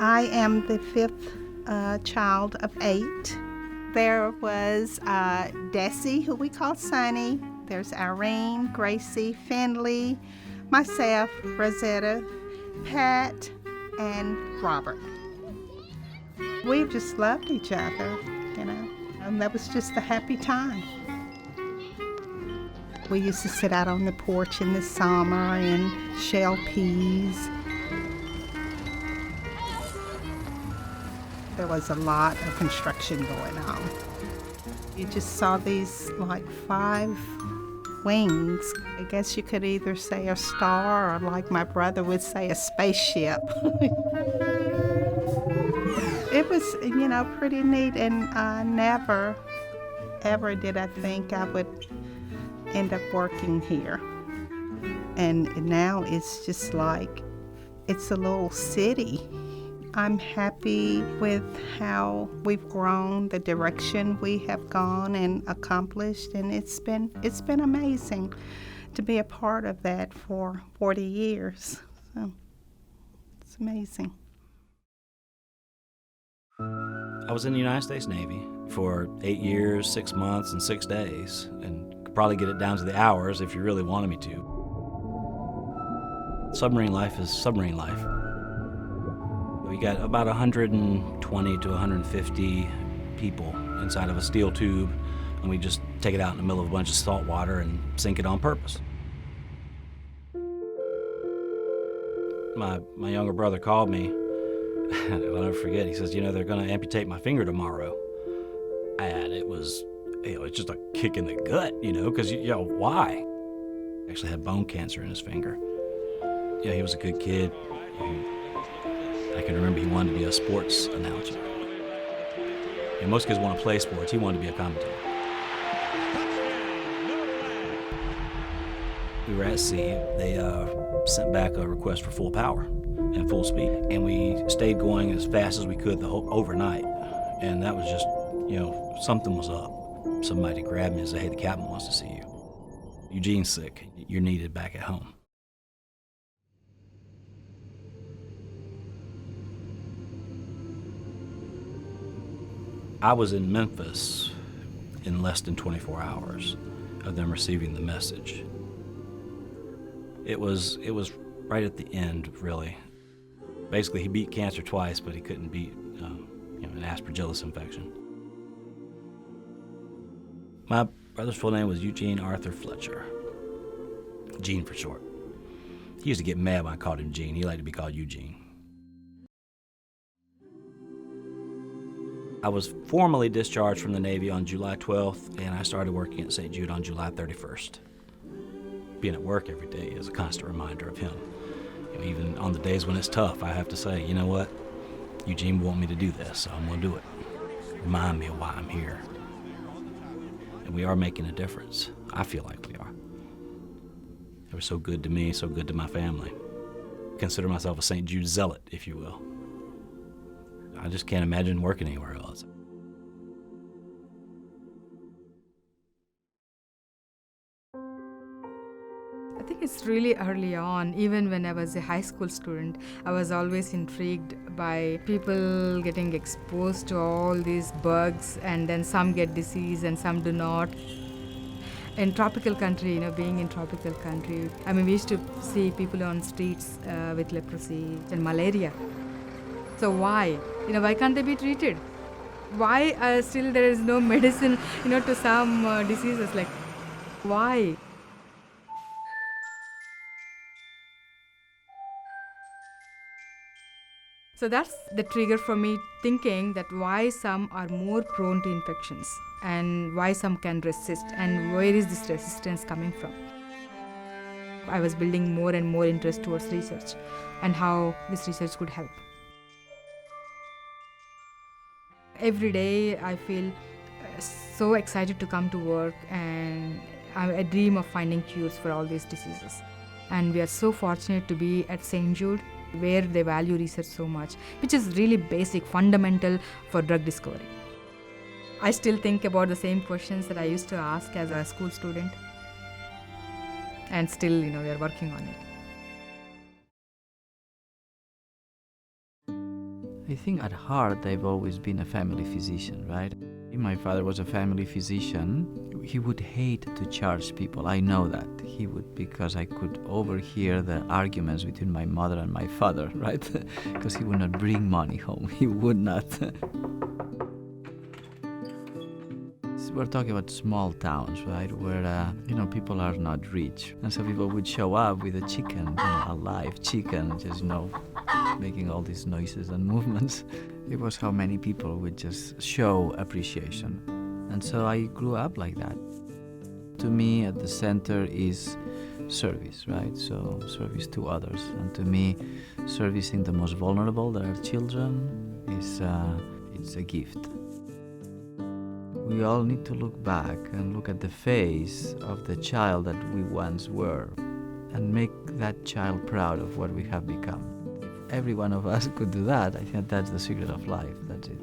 I am the fifth child of 8. There was Desi, who we call Sunny. There's Irene, Gracie, Finley, myself, Rosetta, Pat, and Robert. We just loved each other, and that was just a happy time. We used to sit out on the porch in the summer and shell peas. There was a lot of construction going on. You just saw these like 5 wings. I guess you could either say a star or, like my brother would say, a spaceship. It was, pretty neat, and never, ever did I think I would end up working here. And now it's just like, it's a little city. I'm happy with how we've grown, the direction we have gone and accomplished, and it's been amazing to be a part of that for 40 years. So it's amazing. I was in the United States Navy for 8 years, 6 months, and 6 days, and could probably get it down to the hours if you really wanted me to. Submarine life is submarine life. We got about 120 to 150 people inside of a steel tube, and we just take it out in the middle of a bunch of salt water and sink it on purpose. My younger brother called me. I'll never forget. He says, they're going to amputate my finger tomorrow. And it was, it's just a kick in the gut, because, why? He actually had bone cancer in his finger. Yeah, he was a good kid. I can remember he wanted to be a sports announcer. And most kids want to play sports. He wanted to be a commentator. We were at sea. They sent back a request for full power and full speed. And we stayed going as fast as we could overnight. And that was just, something was up. Somebody grabbed me and said, "Hey, the captain wants to see you. Eugene's sick. You're needed back at home." I was in Memphis in less than 24 hours of them receiving the message. It was right at the end, really. Basically, he beat cancer twice, but he couldn't beat an Aspergillus infection. My brother's full name was Eugene Arthur Fletcher. Gene for short. He used to get mad when I called him Gene. He liked to be called Eugene. I was formally discharged from the Navy on July 12th, and I started working at St. Jude on July 31st. Being at work every day is a constant reminder of him. Even on the days when it's tough, I have to say, you know what? Eugene wanted me to do this, so I'm going to do it. Remind me of why I'm here. And we are making a difference. I feel like we are. They were so good to me, so good to my family. Consider myself a St. Jude zealot, if you will. I just can't imagine working anywhere else. I think it's really early on. Even when I was a high school student, I was always intrigued by people getting exposed to all these bugs, and then some get disease and some do not. In tropical country, being in tropical country, we used to see people on streets with leprosy and malaria. So why? Why can't they be treated? Why still there is no medicine, to some diseases? Like, why? So that's the trigger for me thinking that why some are more prone to infections and why some can resist and where is this resistance coming from. I was building more and more interest towards research and how this research could help. Every day I feel so excited to come to work, and I dream of finding cures for all these diseases. And we are so fortunate to be at St. Jude, where they value research so much, which is really basic, fundamental for drug discovery. I still think about the same questions that I used to ask as a school student. And still, we are working on it. I think at heart I've always been a family physician, right? My father was a family physician. He would hate to charge people. I know that. He would, because I could overhear the arguments between my mother and my father, right? Because he would not bring money home. He would not. We're talking about small towns, right, where, people are not rich. And so people would show up with a chicken, a live chicken, just, making all these noises and movements. It was how many people would just show appreciation. And so I grew up like that. To me, at the center is service, right? So service to others. And to me, servicing the most vulnerable, that are children, it's a gift. We all need to look back and look at the face of the child that we once were and make that child proud of what we have become. If every one of us could do that, I think that's the secret of life. That's it.